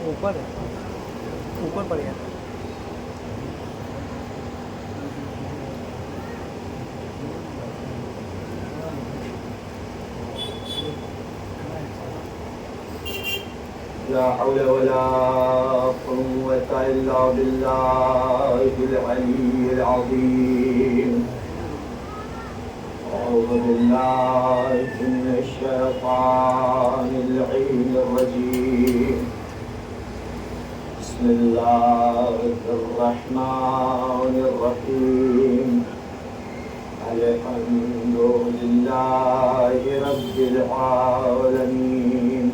اوپر ہے، اوپر پڑ گیا. لا حول ولا قوة إلا بالله العلي العظيم. أعوذ بالله من الشيطان اللعين الرجيم. بسم الله الرحمن الرحيم. الحمد لله رب العالمين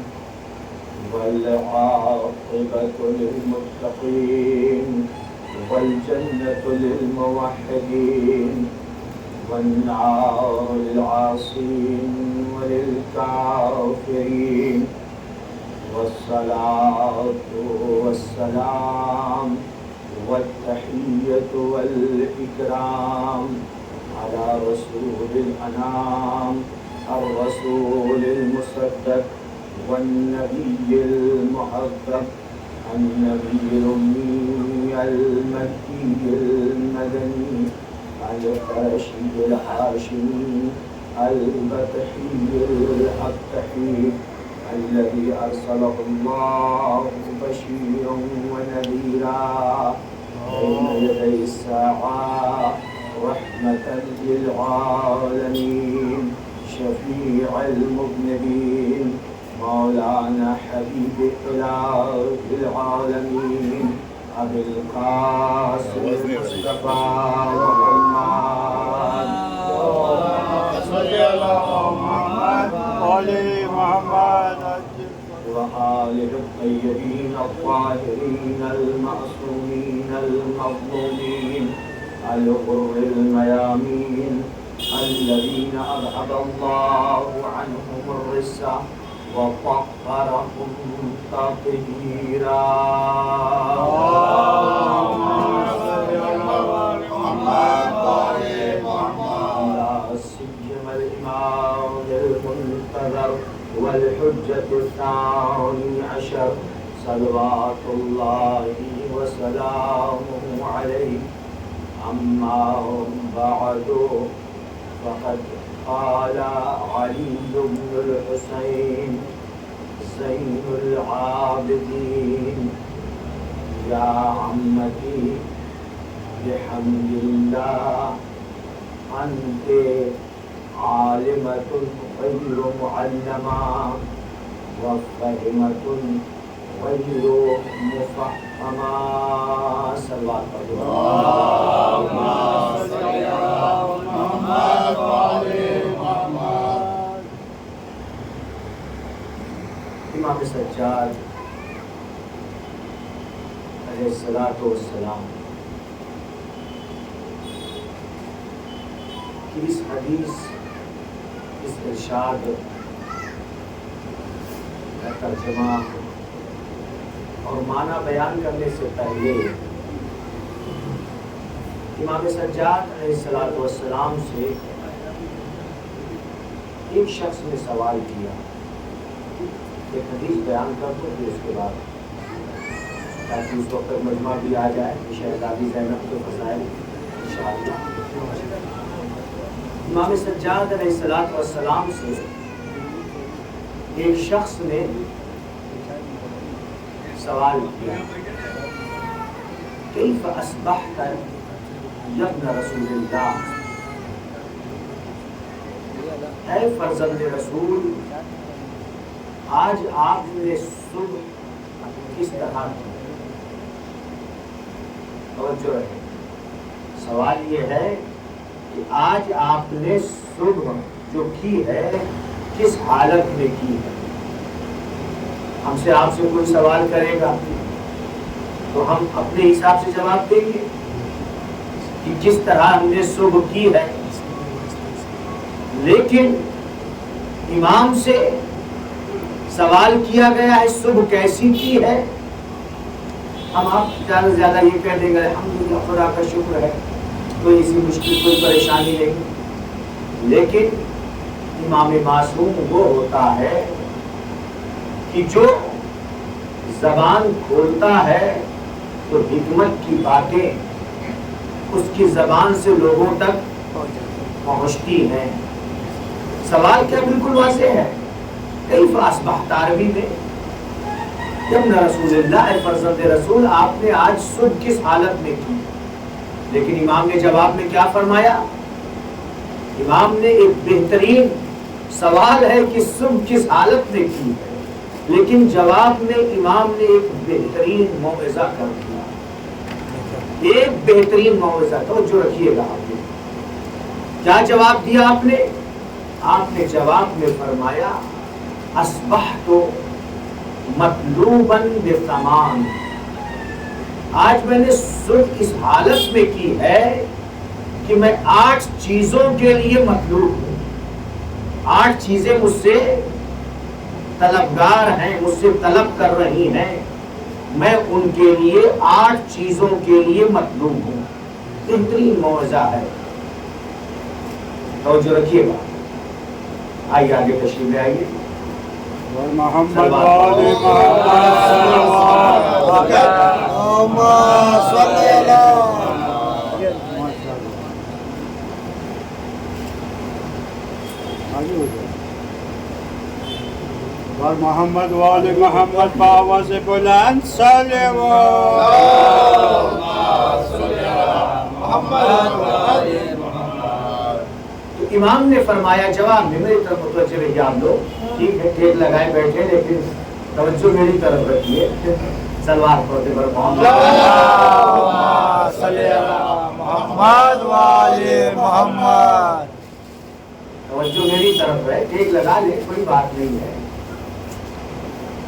والعاقبة للمتقين والجنة للموحدين والنار للعاصين وللكافرين. والصلاة والسلام والتحية والإكرام على رسول الأنام الرسول المصدق والنبي المحبب النبي الأمي المكي المدني القرشي الهاشمي البطحي الأبطحي الذي أرسله الله بشيرا ونذيرا بين يدي الساعة رحمة للعالمين شفيع المذنبين مولانا حبيب إله العالمين أبي القاسم المصطفى محمد. صل على محمد وآل محمد وآله الطيبين الطاهرين المعصومين المظلومين الغر الميامين الذين أذهب الله عنهم الرجس وطهرهم تطهيرا. اللهم صل على محمد وآل محمد. لا سيما الإمام المنتظر والحجة الثاني عشر صلوات الله وسلامه عليه. أما بعد فقد قال علي بن الحسين زين العابدين يا عمتي بحمد الله أنت عالمة غير معلمة وفهمة غير مفهمة. صلوات اللهم صل على محمد وآل محمد. امام سجاد علیہ الصلوۃ والسلام کی اس حدیث اس ارشاد کا ترجمہ اور معنی بیان کرنے سے پہلے امام سجاد علیہ الصلوۃ والسلام سے ایک شخص نے سوال کیا. ایک حدیث بیان کر دو پھر اس کے بعد تاکہ اس وقت تک مجمع بھی آ جائے کہ شہزادی زینب کے فضائل انشاءاللہ. امام سجاد علیہ الصلوۃ والسلام سے ایک شخص نے سوال کیا کیف اصبحت یا ابن رسول اللہ، اے فرزند رسول آج آپ نے صبح کس طرح کی. توجہ رہے، سوال یہ ہے کہ آج آپ نے صبح جو کی ہے کس حالت میں کی ہے. ہم سے آپ سے کوئی سوال کرے گا تو ہم اپنے حساب سے جواب دیں گے کہ جس طرح ہم نے صبح کی ہے. لیکن امام سے سوال کیا گیا ہے صبح کیسی کی ہے، ہم آپ زیادہ سے زیادہ یہ کہہ دیں گے الحمدللہ خدا کا شکر ہے، کوئی ایسی مشکل کوئی پریشانی نہیں. لیکن امام معصوم وہ ہوتا ہے کہ جو زبان کھولتا ہے تو حکمت کی باتیں اس کی زبان سے لوگوں تک پہنچتی ہیں. سوال کیا بالکل واضح ہے. کیف اصبحت عربی میں ابن رسول اللہ اے فرزند رسول آپ نے آج صبح کس حالت میں کی. لیکن امام نے جواب میں کیا فرمایا؟ امام نے ایک بہترین سوال ہے کہ صبح کس حالت میں کی ہے، لیکن جواب میں امام نے ایک بہترین موعظہ کر دیا. ایک بہترین موعظہ. توجہ رکھیے گا. آپ نے کیا جواب دیا؟ آپ نے جواب میں فرمایا اصبحت مطلوباً بثمان. آج میں نے صبح اس حالت میں کی ہے کہ میں 8 چیزوں کے لیے مطلوب ہوں. 8 چیزیں مجھ سے طلبگار ہیں، مجھ سے طلب کر رہی ہیں. میں ان کے لیے 8 چیزوں کے لیے مطلوب ہوں. بہترین موعظہ ہے. توجہ رکھیے گا. آئیے آگے تشریف لے آئیے. محمد محمد وال محمد باواز بلند سلام. تو امام نے فرمایا جواب میں، میری طرف متوجہ رہیے آپ لوگ. ٹھیک ہے ٹھیک لگائے بیٹھے، لیکن توجہ میری طرف رکھیے. سلوات پڑھتے پر محمد والے محمد. توجہ میری طرف ہے. ٹھیک لگا لے، کوئی بات نہیں ہے.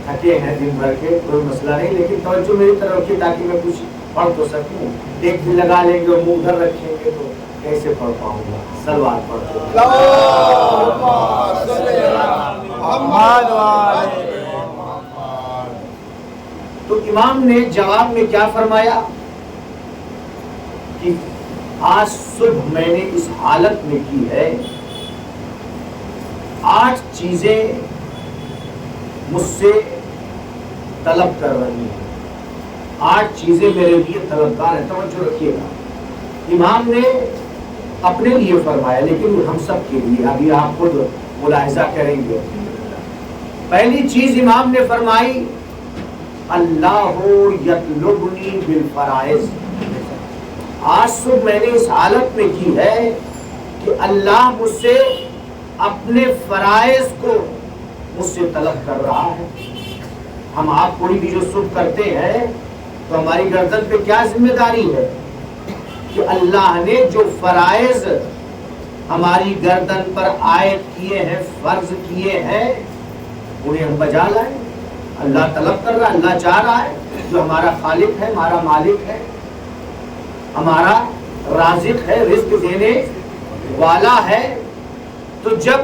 تھکے ہیں دن بھر کے، کوئی مسئلہ نہیں، لیکن توجہ میری طرف رکھیے تاکہ میں کچھ پڑھ تو سکوں. ایک بھی لگا لیں گے اور منہ ادھر رکھیں گے تو کیسے پڑھ پاؤں گا. سلوات پڑھتے محمد والے. تو امام نے جواب میں کیا فرمایا کہ آج صبح میں نے اس حالت میں کی ہے 8 چیزیں مجھ سے طلب کر رہی ہیں. 8 چیزیں میرے لیے طلبگار ہیں. توجہ رکھیے گا. امام نے اپنے لیے فرمایا لیکن ہم سب کے لیے. ابھی آپ خود ملاحظہ کریں گے. پہلی چیز امام نے فرمائی اللہ یطلبنی بالفرائض. آج صبح میں نے اس حالت میں کی ہے کہ اللہ مجھ سے اپنے فرائض کو مجھ سے طلب کر رہا ہے. ہم آپ کوئی بھی جو صبح کرتے ہیں تو ہماری گردن پہ کیا ذمہ داری ہے کہ اللہ نے جو فرائض ہماری گردن پر عائد کیے ہیں، فرض کیے ہیں، انہیں ہم بجا لائیں. اللہ طلب کر رہا ہے، اللہ چاہ رہا ہے. جو ہمارا خالق ہے، ہمارا مالک ہے، ہمارا رازق ہے، رزق دینے والا ہے، تو جب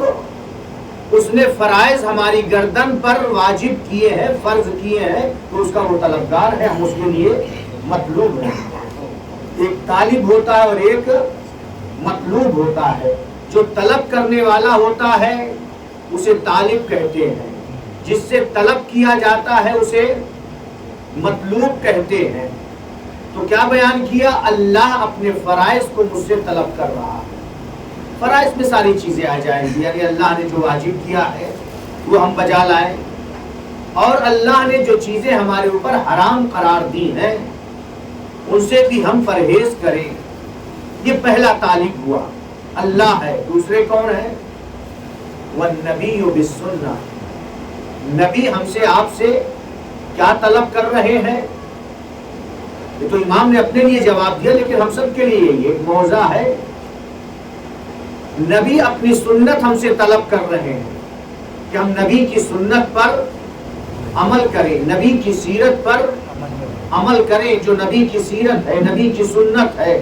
اس نے فرائض ہماری گردن پر واجب کیے ہیں، فرض کیے ہیں، تو اس کا وہ طلبگار ہے. ہم اس کے لیے مطلوب ہیں. ایک طالب ہوتا ہے اور ایک مطلوب ہوتا ہے. جو طلب کرنے والا ہوتا ہے اسے طالب کہتے ہیں، جس سے طلب کیا جاتا ہے اسے مطلوب کہتے ہیں. تو کیا بیان کیا؟ اللہ اپنے فرائض کو مجھ سے طلب کر رہا ہے. فرائض میں ساری چیزیں آ جائیں گی، یعنی اللہ نے جو واجب کیا ہے وہ ہم بجا لائیں، اور اللہ نے جو چیزیں ہمارے اوپر حرام قرار دی ہیں ان سے بھی ہم پرہیز کریں. یہ پہلا طالب ہوا، اللہ ہے. دوسرے کون ہے؟ والنبی بالسنہ. نبی ہم سے آپ سے کیا طلب کر رہے ہیں؟ یہ تو امام نے اپنے لیے جواب دیا، لیکن ہم سب کے لیے یہ ایک موضوع ہے. نبی اپنی سنت ہم سے طلب کر رہے ہیں کہ ہم نبی کی سنت پر عمل کریں، نبی کی سیرت پر عمل کریں. جو نبی کی سیرت ہے، نبی کی سنت ہے،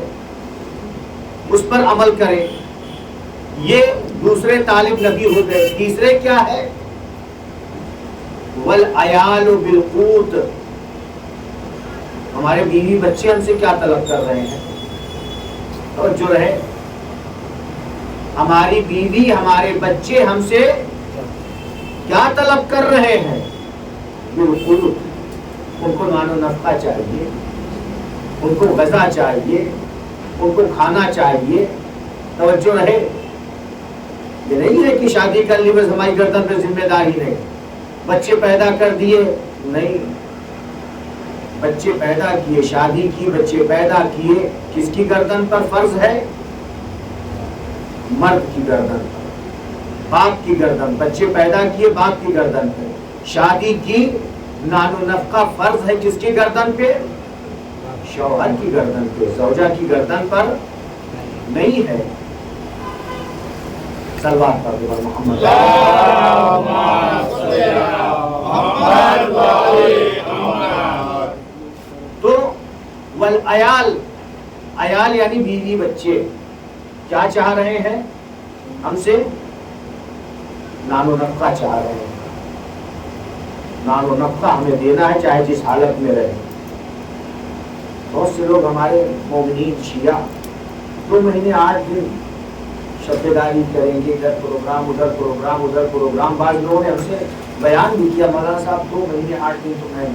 اس پر عمل کریں. یہ دوسرے طالب نبی ہو گئے. تیسرے کیا ہے؟ والعیال بالقوت. ہمارے بیوی بچے ہم سے کیا طلب کر رہے ہیں؟ توجہ رہے. ہماری بیوی، ہمارے بچے ہم سے کیا طلب کر رہے ہیں؟ بالکل ان کو نان و نفقہ چاہیے، ان کو غذا چاہیے، ان کو کھانا چاہیے، توجہ رہے۔ یہ نہیں ہے کہ شادی کر لی بس ہماری گردن پہ ذمہ داری نہیں، بچے پیدا کر دیے نہیں، بچے پیدا کیے، شادی کی، بچے پیدا کیے، کس کی گردن پر فرض ہے؟ مرد کی گردن پر، باپ کی گردن، بچے پیدا کیے باپ کی گردن پہ، شادی کی، نان و نفقہ فرض ہے کس کی گردن پہ؟ شوہر کی گردن پہ، زوجہ کی گردن پر نہیں ہے۔ صلوات پر محمد تو والعیال، عیال یعنی بیوی بچے کیا چاہ رہے ہیں ہم سے؟ نان و نفقہ چاہ رہے ہیں، نان و نفقہ ہمیں دینا ہے چاہے جس حالت میں رہے۔ بہت سے لوگ ہمارے مومنین شیعہ 2 مہینے 8 دن شبداری کریں گے، ادھر پروگرام ادھر پروگرام ادھر پروگرام۔ بعض لوگوں نے ہم سے بیان بھی کیا، مولانا صاحب 2 مہینے 8 دن تو میں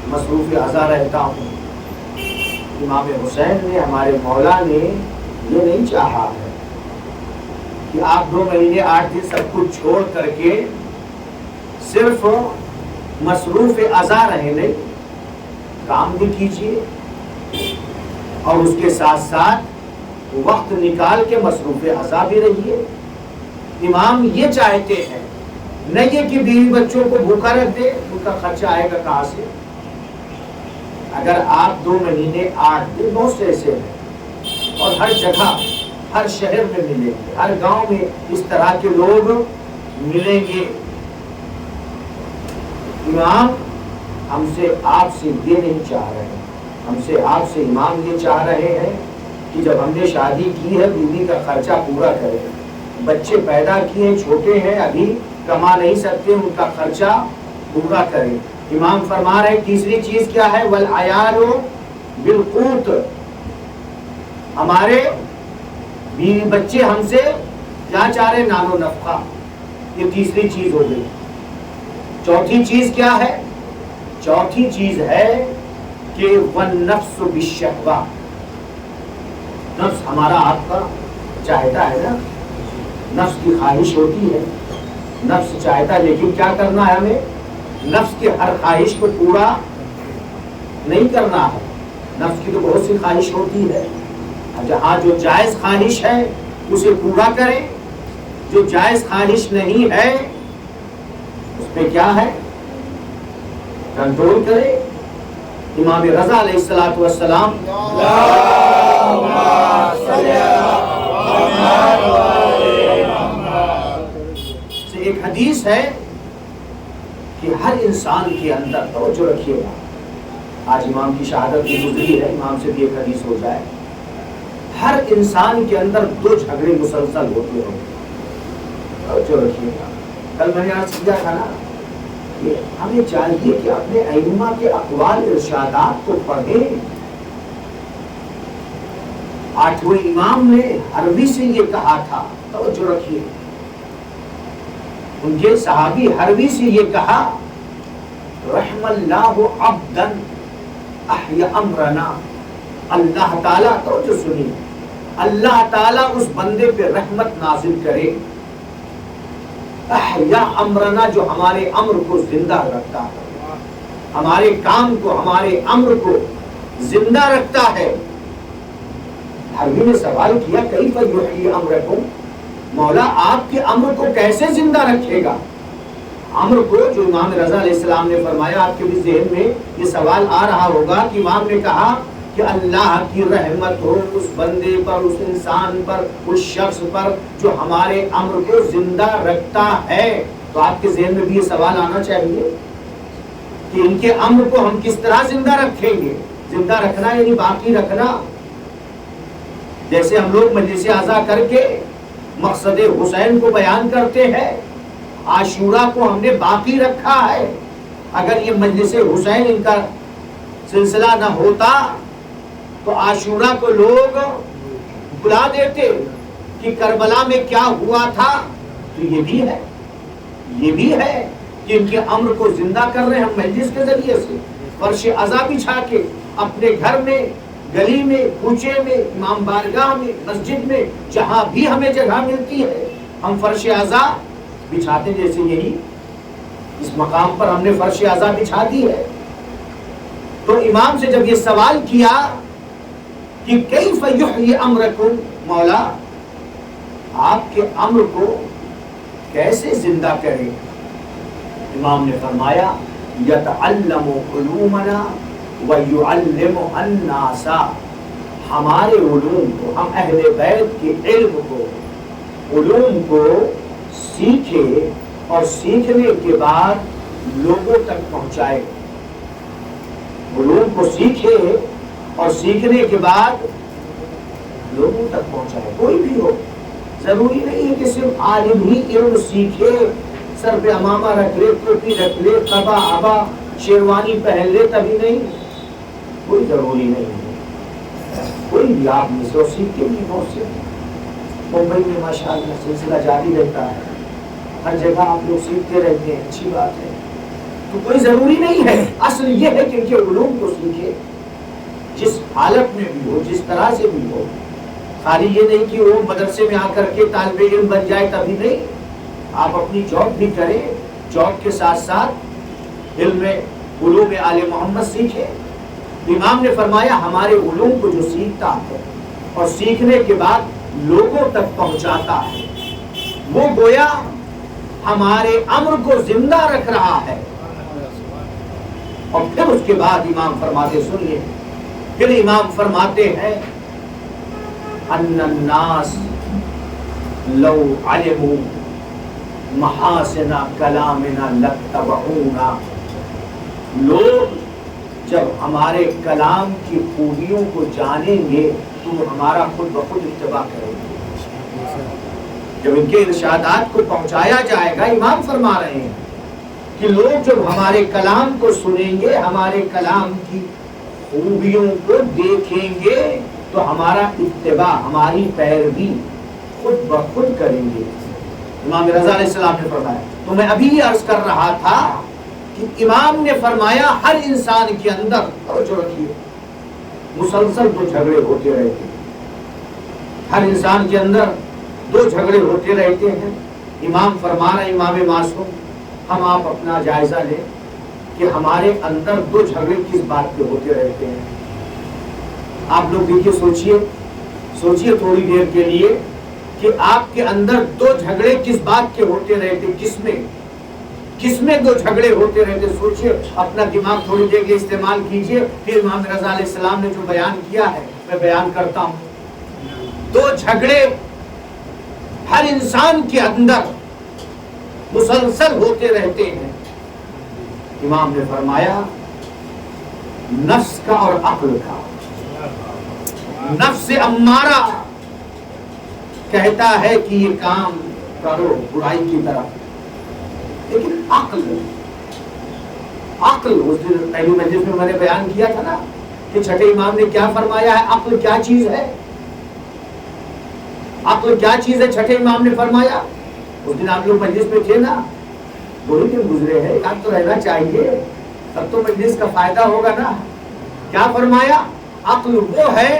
مصروف اعضا رہتا ہوں۔ امام حسین نے، ہمارے مولا نے یہ نہیں چاہا ہے کہ آپ 2 مہینے 8 دن سب کچھ چھوڑ کر کے صرف مصروف اعضا رہے، نہیں، کام بھی کیجیے اور اس کے ساتھ ساتھ وقت نکال کے مصروف اعضا بھی رہیے۔ امام یہ چاہتے ہیں، نہ یہ کہ بیوی بچوں کو بھوکا رکھ دے، ان کا خرچہ آئے گا کہاں سے؟ اگر آپ 2 مہینے 8 دن، بہت سے ایسے ہیں اور ہر جگہ، ہر شہر میں ملیں گے، ہر گاؤں میں اس طرح کے لوگ ملیں گے۔ امام ہم سے، آپ سے یہ نہیں چاہ رہے ہیں، ہم سے، آپ سے امام یہ چاہ رہے ہیں کہ جب ہم نے شادی کی ہے بیوی کا خرچہ پورا کرے، بچے پیدا کیے چھوٹے ہیں ابھی کما نہیں سکتے، ان کا خرچہ پورا کرے۔ امام فرما رہے تیسری چیز کیا ہے؟ والعیال بالقوت، ہمارے بیوی بچے ہم سے کیا چاہ رہے؟ نان و نفقہ۔ یہ تیسری چیز ہو گئی۔ چوتھی چیز کیا ہے؟ چوتھی چیز ہے کہ والنفس بالشہوہ، نفس ہمارا آپ کا چاہتا ہے نا، نفس کی خواہش ہوتی ہے، نفس چاہتا ہے، لیکن کیا کرنا ہے ہمیں؟ نفس کی ہر خواہش کو پورا نہیں کرنا ہے۔ نفس کی تو بہت سی خواہش ہوتی ہے، جہاں جو جائز خواہش ہے اسے پورا کریں، جو جائز خواہش نہیں ہے اس پہ کیا ہے؟ کنٹرول کرے۔ امام رضا علیہ الصلوۃ والسلام سے ایک حدیث ہے کہ ہر انسان کے اندر، توجہ رکھیے گا، آج امام کی شہادت بھی گزری ہے، امام سے بھی ایک حدیث ہو جائے، ہر انسان کے اندر 2 جھگڑے مسلسل ہوتے ہیں، توجہ رکھیے گا۔ کل میں نے آج سمجھا تھا نا کہ ہمیں چاہیے کہ اپنے ائمہ کے اقوال ارشادات کو پڑھیں۔ 8ویں امام نے حروی سے یہ کہا تھا، توجہ رکھیے، ان کے صحابی حروی سے یہ کہا، رحم اللہ عبدا احیا امرنا، اللہ تعالیٰ، توجہ سنیے، اللہ تعالیٰ اس بندے پہ رحمت نازل کرے، احیا امرنا، جو ہمارے امر کو زندہ رکھتا ہے، ہمارے کام کو، ہمارے امر کو زندہ رکھتا ہے۔ حروی نے سوال کیا، کیف یحیی امرکم، مولا آپ کے امر کو کیسے زندہ رکھے گا؟ امر کو، جو امام رضا علیہ السلام نے فرمایا، آپ کے بھی ذہن میں یہ سوال آ رہا ہوگا کہ امام نے کہا کہ اللہ کی رحمت ہو اس بندے پر، اس انسان پر، اس شخص پر جو ہمارے امر کو زندہ رکھتا ہے، تو آپ کے ذہن میں بھی یہ سوال آنا چاہیے کہ ان کے امر کو ہم کس طرح زندہ رکھیں گے؟ زندہ رکھنا یعنی باقی رکھنا۔ جیسے ہم لوگ مجلس اعضا کر کے مقصد حسین کو بیان کرتے ہیں، عاشورہ کو ہم نے باقی رکھا ہے۔ اگر یہ مجلس حسین ان کا سلسلہ نہ ہوتا تو عاشورہ کو لوگ بلا دیتے کہ کربلا میں کیا ہوا تھا۔ تو یہ بھی ہے کہ ان کے امر کو زندہ کر رہے ہیں ہم مجلس کے ذریعے سے، فرش عزا بچھا کے اپنے گھر میں، گلی میں، کوچے میں، امام بارگاہ میں، مسجد میں، جہاں بھی ہمیں جگہ ملتی ہے ہم فرش عزا بچھاتے، جیسے یہی اس مقام پر ہم نے فرش عزا بچھا دی ہے۔ تو امام سے جب یہ سوال کیا کہ کیف یحیی امرکم، مولا آپ کے امر کو کیسے زندہ کرے، امام نے فرمایا یتعلم علومنا ویعلم الناس، ہمارے علوم کو، ہم اہل بیت کے علم کو، علوم کو سیکھے اور سیکھنے کے بعد لوگوں تک پہنچائے، علوم کو سیکھے اور سیکھنے کے بعد لوگوں تک پہنچائے۔ کوئی بھی ہو، ضروری نہیں ہے کہ صرف عالم ہی علم سیکھے، سر پہ امامہ رکھ لے، ٹوپی رکھ لے، قبا عبا شیروانی پہن لے تبھی نہیں، کوئی ضروری نہیں ہے، کوئی بھی آپ میں سے سیکھ کے بھی بہت سے ممبئی میں ماشاءاللہ سلسلہ جاری رہتا ہے، ہر جگہ آپ لوگ سیکھتے رہتے ہیں، اچھی بات ہے، تو کوئی ضروری نہیں ہے، اصل یہ ہے کہ ان کے علوم کو سیکھے، جس حالت میں بھی ہو، جس طرح سے بھی ہو، خالی یہ نہیں کہ وہ مدرسے میں آ کر کے طالب علم بن جائے تبھی نہیں، آپ اپنی جاب بھی کریں، جاب کے ساتھ ساتھ علم علوم آل محمد سیکھیں۔ امام نے فرمایا ہمارے علوم کو جو سیکھتا ہے اور سیکھنے کے بعد لوگوں تک پہنچاتا ہے وہ گویا ہمارے امر کو زندہ رکھ رہا ہے۔ اور پھر اس کے بعد امام فرماتے، سنیے، پھر امام فرماتے ہیں ان الناس لو علموا محاسن کلامنا لاتبعونا، لوگ جب ہمارے کلام کی خوبیوں کو جانیں گے تو وہ ہمارا خود بخود اتباع کریں گے۔ جب ان کے ارشادات کو پہنچایا جائے گا، امام فرما رہے ہیں کہ لوگ جب ہمارے کلام کو سنیں گے، ہمارے کلام کی خوبیوں کو دیکھیں گے تو ہمارا اتباع، ہماری پیروی خود بخود کریں گے۔ امام رضا علیہ السلام نے فرمایا، تو میں ابھی یہ عرض کر رہا تھا کہ امام نے فرمایا ہر انسان کے اندر، توجہ رکھیے، مسلسل دو جھگڑے ہوتے رہتے ہیں، ہر انسان کے اندر دو جھگڑے ہوتے رہتے ہیں۔ امام فرما رہے ہیں، امام معصوم، ہم آپ اپنا جائزہ لیں کہ ہمارے اندر دو جھگڑے کس بات پہ ہوتے رہتے ہیں۔ آپ لوگ دیکھیے، سوچیے تھوڑی دیر کے لیے کہ آپ کے اندر دو جھگڑے کس بات کے ہوتے رہتے، کس میں دو جھگڑے ہوتے رہتے، سوچیے، اپنا دماغ تھوڑی دیر کے استعمال کیجئے۔ پھر امام رضا علیہ السلام نے جو بیان کیا ہے میں بیان کرتا ہوں۔ دو جھگڑے ہر انسان کے اندر مسلسل ہوتے رہتے ہیں۔ امام نے فرمایا نفس کا اور عقل کا۔ نفس امارہ کہتا ہے کہ یہ کام کرو برائی کی طرف، لیکن عقل اس دن پہلی مجلس میں میں نے بیان کیا تھا نا کہ چھٹے امام نے کیا فرمایا ہے، عقل کیا چیز ہے، عقل کیا چیز ہے، چھٹے امام نے فرمایا۔ اس دن آپ لوگ مجلس میں تھے نا، دو دن گزرے ہیں، ایک آدھ تو رہنا چاہیے، تب تو مجلس کا فائدہ ہوگا نا۔ کیا فرمایا؟ عقل وہ ہے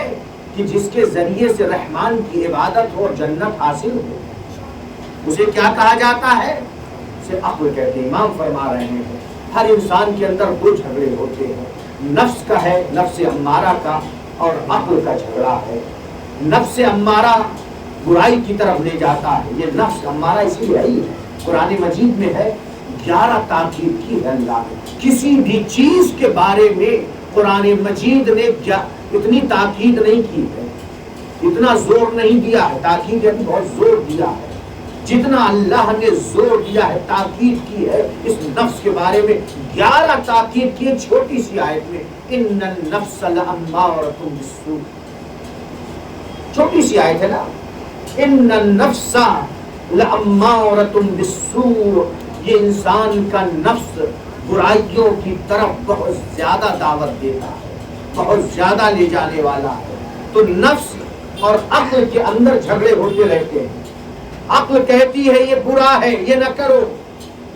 کہ جس کے ذریعے سے رحمان کی عبادت ہو اور جنت حاصل ہو، اسے کیا کہا جاتا ہے؟ اسے عقل کہتے ہیں۔ امام فرما رہے ہیں ہر انسان کے اندر دو جھگڑے ہوتے ہیں، نفس کا ہے، نفس امارہ کا، اور عقل کا جھگڑا ہے۔ نفس امارہ برائی کی طرف لے جاتا ہے، یہ نفس امارہ اسی لیے ہے، قرآن مجید میں ہے، 11 تاکید کی ہے اللہ نے۔ کسی بھی چیز کے بارے میں قرآن مجید نے اتنی تاکید نہیں کی ہے، اتنا زور نہیں دیا ہے، تاکید یعنی بہت زور دیا ہے، جتنا اللہ نے زور دیا ہے، تاکید کی ہے اس نفس کے بارے میں۔ 11 تاکید کی چھوٹی سی آیت میں، ان النفس لامارۃ بالسوء، چھوٹی سی آیت ہے نا، ان النفس لامارۃ بالسوء، یہ انسان کا نفس برائیوں کی طرف بہت زیادہ دعوت دیتا ہے، بہت زیادہ لے جانے والا ہے۔ تو نفس اور عقل کے اندر جھگڑے ہوتے رہتے ہیں۔ عقل کہتی ہے یہ برا ہے، یہ نہ کرو،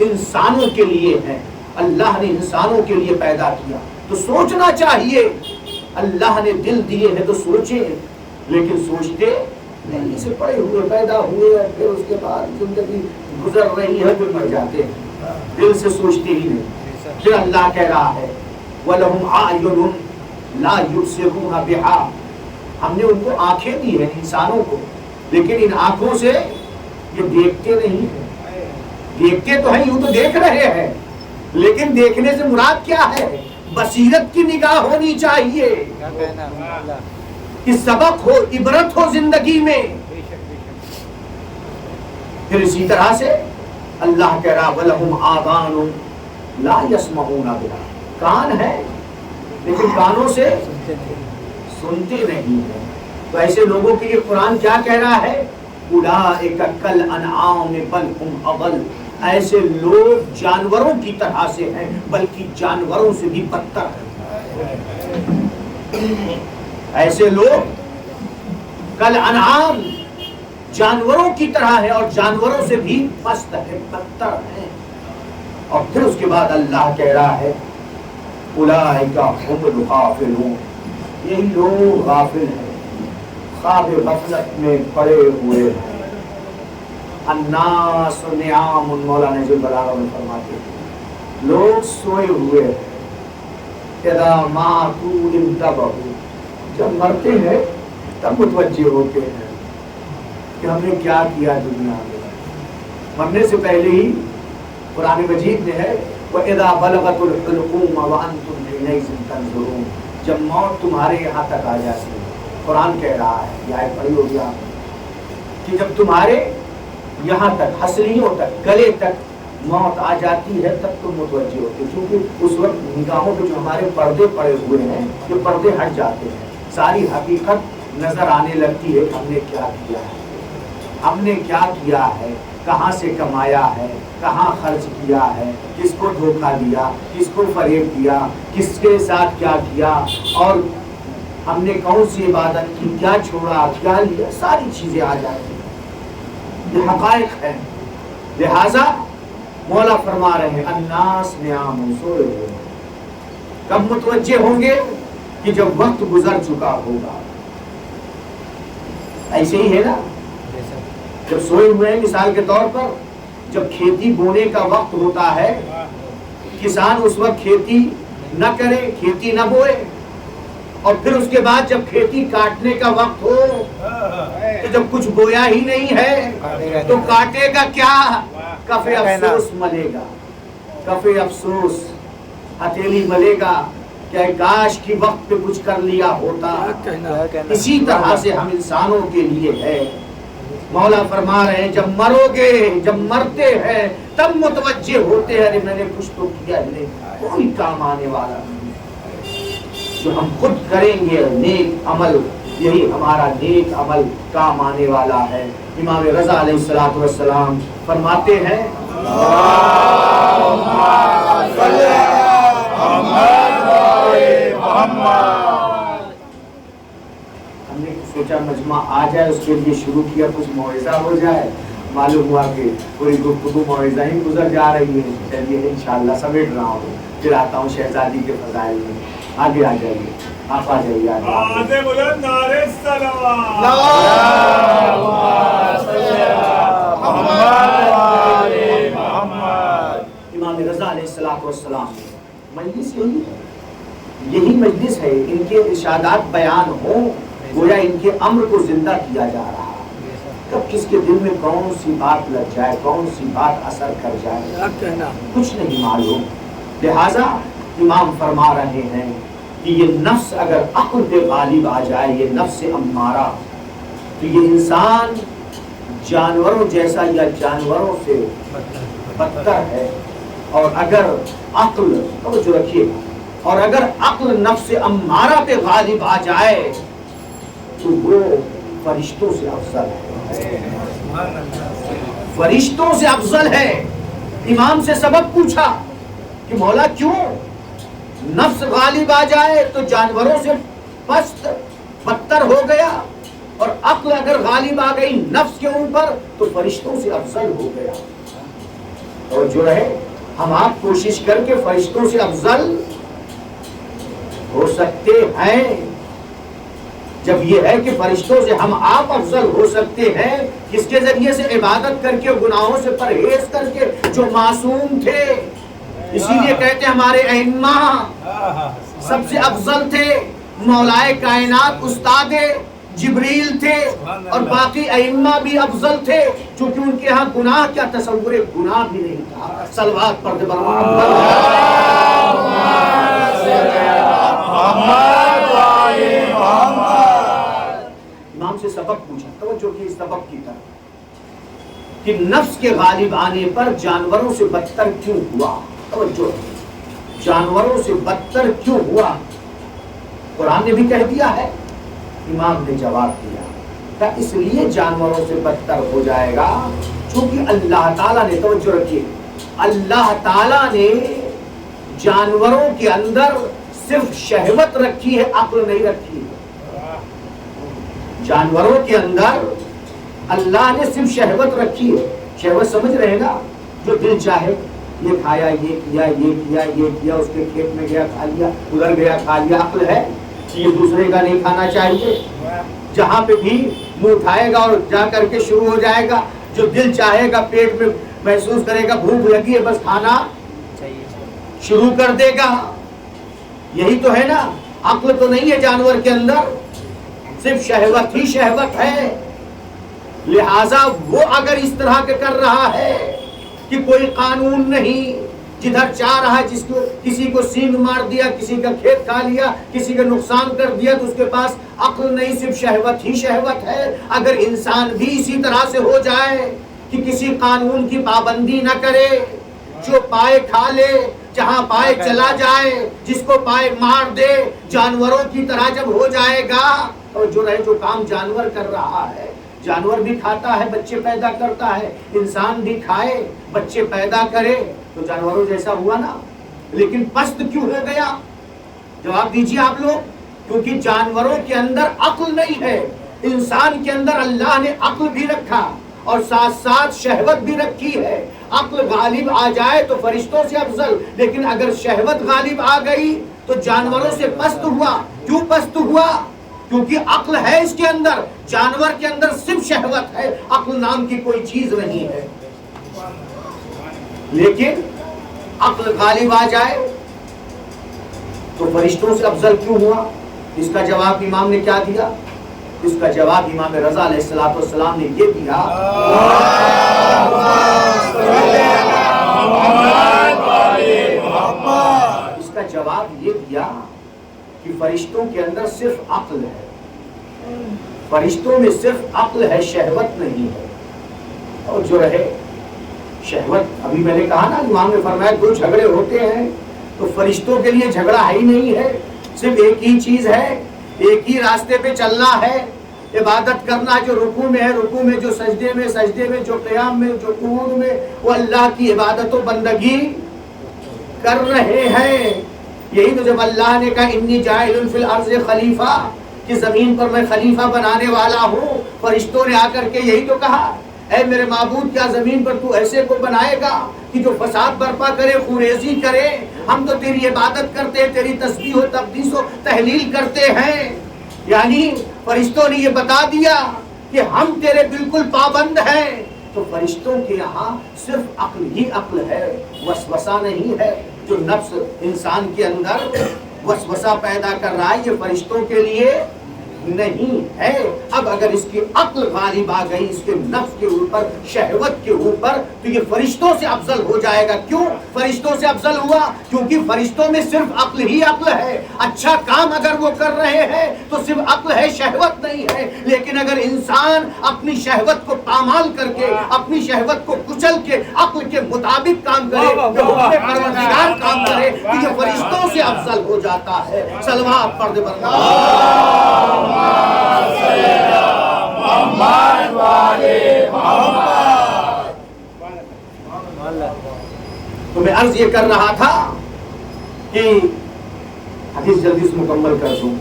انسانوں کے لیے ہیں، اللہ نے انسانوں کے لیے پیدا کیا، تو سوچنا چاہیے۔ اللہ نے دل دیے ہیں تو سوچیں، لیکن سوچتے نہیں، سے پڑے ہوئے پیدا ہوئے، پھر اس کے بعد زندگی گزر رہی ہے، پھر مر جاتے ہیں، دل سے سوچتے ہی نہیں۔ پھر اللہ کہہ رہا ہے وَلَهُمْ أَعْيُنٌ لَا يُبْصِرُونَ بِهَا، ہم نے ان کو آنکھیں دی ہیں انسانوں کو، لیکن ان آنکھوں سے یہ دیکھتے نہیں ہیں۔ دیکھتے تو ہیں، یوں تو دیکھ رہے ہیں، لیکن دیکھنے سے مراد کیا ہے؟ بصیرت کی نگاہ ہونی چاہیے کہ سبق ہو، عبرت ہو زندگی میں۔ پھر اسی طرح سے اللہ کہہ رہا وَلَهُمْ آذَانٌ لَا يَسْمَعُونَ بِهَا، کان ہے لیکن کانوں سے سنتے نہیں ہیں۔ تو ایسے لوگوں کے لیے قرآن کیا کہہ رہا ہے؟ اولئک کالانعام بل ہم اضل، ایسے لوگ جانوروں کی طرح سے ہیں بلکہ جانوروں سے بھی بدتر ہیں۔ ایسے لوگ کالانعام جانوروں کی طرح ہے اور جانوروں سے بھی پست ہے، بدتر ہیں۔ اور پھر اس کے بعد اللہ کہہ رہا ہے اولئک هم الغافلون، یہی لوگ غافل ہیں، خواب غفلت میں پڑے ہوئے ہیں۔ الناس نعام، مولانا جو بلاغہ میں فرماتے ہیں لوگ سوئے ہوئے ہیں، اذا ماتوا انتبہوا، جب مرتے ہیں تب متوجہ ہوتے ہیں کہ ہم نے کیا کیا دنیا میں۔ مرنے سے پہلے ہی قرآن مجید میں ہے وَإِذَا بَلَغَتُ الْحُلْقُومَ وَأَنْتُمْ حِينَئِذٍ تَنظُرُونَ، جب موت تمہارے یہاں تک آ جاتی ہے۔ قرآن کہہ رہا ہے، یہ آیت پڑھی ہوگی آپ نے، کہ جب تمہارے یہاں تک، ہنسلیوں تک، گلے تک موت آ جاتی ہے تب تم متوجہ ہوتے، کیونکہ اس وقت نگاہوں پہ جو ہمارے پردے پڑے ہوئے ہیں یہ پردے ہٹ جاتے ہیں، ساری حقیقت نظر آنے لگتی ہے کہ ہم نے کیا کیا ہے، ہم نے کیا کیا ہے، کہاں سے کمایا ہے، کہاں خرچ کیا ہے، کس کو دھوکہ دیا، کس کو فریب دیا، کس کے ساتھ کیا کیا، اور ہم نے کون سی عبادت کی، کیا چھوڑا، کیا لیا، ساری چیزیں آ جاتی ہیں، یہ حقائق ہیں۔ لہذا مولا فرما رہے ہیں الناس نعام، سوئے ہوئے، کب متوجہ ہوں گے؟ کہ جب وقت گزر چکا ہوگا۔ ایسے ہی ہے نا، جب سوئے ہوئے ہیں، مثال کے طور پر جب کھیتی بونے کا وقت ہوتا ہے، کسان اس وقت کھیتی نہ کرے، کھیتی نہ بوئے، اور پھر اس کے بعد جب کھیتی کاٹنے کا وقت ہو تو جب کچھ بویا ہی نہیں ہے تو کاٹے گا کیا؟ کف افسوس ملے گا، کف افسوس، ہتھیلی ملے گا کہ کاش کی وقت پہ کچھ کر لیا ہوتا۔ اسی طرح سے ہم انسانوں کے لیے ہے۔ مولا فرما رہے ہیں جب مرو گے، جب مرتے ہیں تب متوجہ ہوتے ہیں ارے میں نے کچھ تو کیا ہی نہیں، کوئی کام آنے والا نہیں۔ جو ہم خود کریں گے نیک عمل، یہی ہمارا نیک عمل کام آنے والا ہے۔ امام رضا علیہ الصلوۃ والسلام فرماتے ہیں ہم نے سوچا مجمع آ جائے، اس کے لیے شروع کیا، کچھ موعظہ ہو جائے، معلوم ہوا کہ پوری گفتگو موعظہ ہی گزر جا رہی ہے۔ چلیے انشاءاللہ سمیٹ رہا ہوں، پھر آتا ہوں شہزادی کے فضائل میں۔ آگے آ جائیے، آپ آ جائیے، آگے بلند نعرہ صلوات، امام رضا علیہ السلام مجلس یہی مجلس ہے، ان کے ارشادات بیان ہوں، گویا ان کے امر کو زندہ کیا جا رہا ہے۔ کب کس کے دل میں کون سی بات لگ جائے، کون سی بات اثر کر جائے، کچھ نہیں معلوم۔ لہذا امام فرما رہے ہیں کہ یہ نفس اگر عقل پہ غالب آ جائے، یہ نفس امارہ، تو یہ انسان جانوروں جیسا یا جانوروں سے بدتر ہے۔ اور اگر عقل، توجہ رکھیے، اور اگر عقل نفس امارہ پہ غالب آ جائے تو وہ فرشتوں سے افضل ہے، فرشتوں سے افضل ہے۔ امام سے سبب پوچھا کہ مولا کیوں؟ نفس غالب آ جائے تو جانوروں سے پست بدتر ہو گیا، اور عقل اگر غالب آ گئی نفس کے اوپر تو فرشتوں سے افضل ہو گیا۔ اور جو ہے ہم آپ کوشش کر کے فرشتوں سے افضل ہو سکتے ہیں. جب یہ ہے کہ فرشتوں سے ہم آپ افضل ہو سکتے ہیں کس کے ذریعے سے؟ عبادت کر کے، گناہوں سے پرہیز کر کے، جو معصوم تھے. اسی لیے کہتے ہیں ہمارے ائمہ سب سے افضل تھے. مولائے کائنات استاد جبریل تھے اور باقی ائمہ بھی افضل تھے چونکہ ان کے ہاں گناہ کیا تصور گناہ بھی نہیں تھا. صلوات پڑھتے امام سے سبق پوچھا، توجہ کی اس سبق کی طرف کہ نفس کے غالب آنے پر جانوروں سے بدتر کیوں ہوا؟ توجہ، جانوروں سے بدتر کیوں ہوا؟ قرآن نے بھی کہہ دیا ہے، امام نے جواب دیا کہ اس لیے جانوروں سے بدتر ہو جائے گا چونکہ اللہ تعالیٰ نے، توجہ رکھیے، اللہ تعالیٰ نے جانوروں کے اندر صرف شہوت رکھی ہے، عقل نہیں رکھی ہے. جانوروں کے اندر اللہ نے صرف شہوت رکھی ہے. شہوت سمجھ رہے نا؟ جو دل چاہے یہ کھایا، یہ کیا، یہ کیا، یہ کیا، اس کے کھیت میں گیا کھا لیا، ادھر گیا کھا لیا. عقل ہے یہ دوسرے کا نہیں کھانا چاہیے. جہاں پہ بھی منہ اٹھائے گا اور جا کر کے شروع ہو جائے گا. جو دل چاہے گا، پیٹ میں محسوس کرے گا بھوک لگی ہے، بس کھانا شروع کر دے گا. یہی تو ہے نا. عقل تو نہیں ہے جانور کے اندر، صرف شہوت ہی شہوت ہے. لہذا وہ اگر اس طرح کے کر رہا ہے کہ کوئی قانون نہیں، جدھر چاہ رہا ہے، جس کو کسی کو سینگ مار دیا، کسی کا کھیت کھا لیا، کسی کا نقصان کر دیا، تو اس کے پاس عقل نہیں، صرف شہوت ہی شہوت ہے. اگر انسان بھی اسی طرح سے ہو جائے کہ کسی قانون کی پابندی نہ کرے، جو پائے کھا لے، جہاں پائے چلا جائے، جس کو پائے مار دے، جانوروں کی طرح جب ہو جائے گا، اور جو رہے جو کام جانور کر رہا ہے، جانور بھی کھاتا ہے، بچے پیدا کرتا ہے، انسان بھی کھائے، بچے پیدا کرے، تو جانوروں جیسا ہوا نا. لیکن پست کیوں ہو گیا؟ جواب دیجیے آپ لوگ. کیونکہ جانوروں کے اندر عقل نہیں ہے. انسان کے اندر اللہ نے عقل بھی رکھا اور ساتھ ساتھ شہوت بھی رکھی ہے. عقل غالب آ جائے تو فرشتوں سے افضل، لیکن اگر شہوت غالب آ گئی تو جانوروں سے پست ہوا. کیوں پست ہوا؟ کیونکہ عقل ہے اس کے اندر. جانور کے اندر صرف شہوت ہے، عقل نام کی کوئی چیز نہیں ہے. لیکن عقل غالب آ جائے تو فرشتوں سے افضل کیوں ہوا؟ اس کا جواب امام نے کیا دیا؟ اس کا جواب امام رضا علیہ السلام نے یہ دیا، اس کا جواب یہ دیا کہ فرشتوں کے اندر صرف عقل ہے. فرشتوں میں صرف عقل ہے، شہوت نہیں ہے. اور جو رہے شہوت، ابھی میں نے کہا نا، امام نے فرمایا دو جھگڑے ہوتے ہیں تو فرشتوں کے لیے جھگڑا ہے ہی نہیں ہے. صرف ایک ہی چیز ہے، ایک ہی راستے پہ چلنا ہے، عبادت کرنا. جو رکوع میں ہے رکوع میں، جو سجدے میں سجدے میں، جو قیام میں، جو قعود میں، وہ اللہ کی عبادت و بندگی کر رہے ہیں. یہی تو جب اللہ نے کہا انی جاعل فی الارض خلیفہ، کہ زمین پر میں خلیفہ بنانے والا ہوں، فرشتوں نے آ کر کے یہی تو کہا، اے میرے معبود کیا زمین پر تو ایسے کو بنائے گا کہ جو فساد برپا کرے، خوریزی کرے؟ ہم تو تیری عبادت کرتے ہیں، تیری تسبیح و تقدیس و تحلیل کرتے ہیں. یعنی فرشتوں نے یہ بتا دیا کہ ہم تیرے بالکل پابند ہیں. تو فرشتوں کے یہاں صرف عقل ہی عقل ہے، وسوسہ نہیں ہے. جو نفس انسان کے اندر وسوسہ پیدا کر رہا ہے، یہ فرشتوں کے لیے نہیں ہے. اب اگر اس کی عقل غالب آ گئی اس کے نفس کے اوپر، شہوت کے اوپر، تو یہ فرشتوں سے افضل ہو جائے گا. کیوں فرشتوں سے افضل ہوا؟ کیونکہ فرشتوں میں صرف عقل ہی عقل ہے. اچھا کام اگر وہ کر رہے ہیں تو صرف عقل ہے، شہوت نہیں ہے. لیکن اگر انسان اپنی شہوت کو پامال کر کے، اپنی شہوت کو کچل کے عقل کے مطابق کام کرے، پروردگار کام کرے، تو یہ فرشتوں سے افضل ہو جاتا ہے. صلوات پڑھ دے تو میں عرض یہ کر رہا تھا کہ حدیث جلدی سے مکمل کر دوں.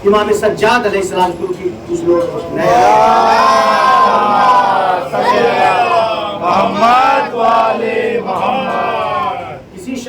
امام سجاد علیہ السلام کی کچھ لوگ محمد والے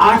8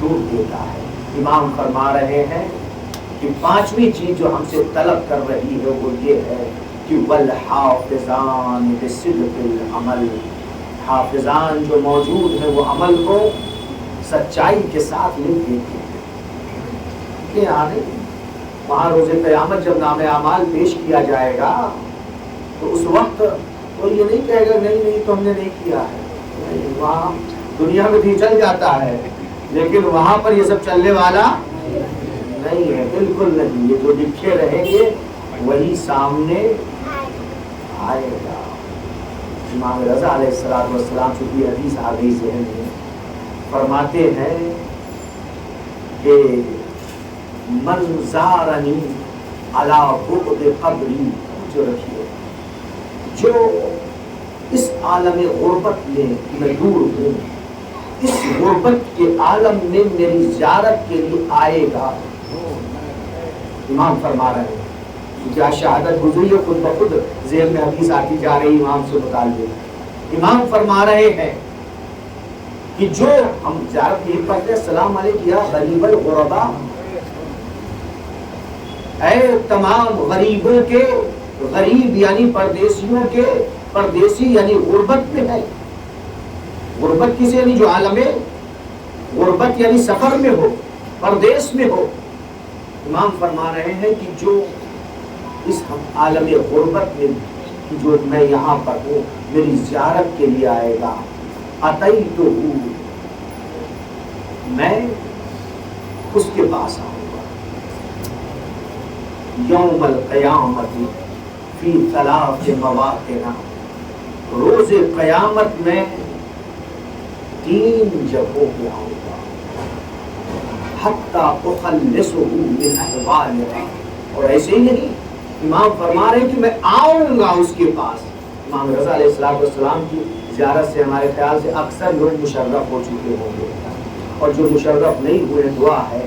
چھوڑ دیتا ہے۔ امام فرما رہے ہیں کہ پانچویں چیز جو ہم سے طلب کر رہی ہے وہ یہ ہے کہ والحافظان بصدق العمل، حافظان جو موجود ہیں وہ عمل کو سچائی کے ساتھ لکھ دیتے ہیں۔ آنے وہاں روز قیامت جب نام اعمال پیش کیا جائے گا تو اس وقت کوئی یہ نہیں کہے گا نہیں تو ہم نے نہیں کیا ہے، نہیں، وہاں دنیا میں بھی چل جاتا ہے لیکن وہاں پر یہ سب چلنے والا نہیں ہے، بالکل نہیں۔ یہ جو لکھے رہیں گے وہی سامنے آئے گا۔ امام رضا علیہ السلام چونکہ حدیث آ گئی ذہن میں، فرماتے ہیں کہ من زارنی علی بعد قبری، جو رکھیے جو اس عالم غربت میں دور ہوں، اس غربت کے عالم میں میری زیارت کے لیے آئے گا۔ امام فرما رہے ہیں کیا شہادت گزری ہے خود بخود ذہن میں حدیث آتی جا رہی امام سے متعلق۔ امام فرما رہے ہیں کہ جو ہم زیارت نہیں پڑھتے السلام علیکم یا غریب الغربا، اے تمام غریبوں کے، غریب یعنی پردیسیوں کے، پردیسی یعنی غربت میں ہے۔ غربت کسے یعنی جو عالم غربت یعنی سفر میں ہو، پردیس میں ہو۔ امام فرما رہے ہیں کہ جو اس عالم غربت میں جو میں یہاں پر ہوں میری زیارت کے لیے آئے گا، اتیتہ، میں اس کے پاس آؤں گا یوم القیامت فی ثلاث مواطن، روز قیامت میں 3 جگہوں پہ آؤں گا، حتی اخلصہ من احوالہ، اور ایسے ہی نہیں، امام فرما رہے ہیں کہ میں آؤں گا اس کے پاس۔ امام رضا علیہ السلام کی زیارت سے ہمارے خیال سے اکثر لوگ مشرف ہو چکے ہوں گے، اور جو مشرف نہیں ہوئے دعا ہے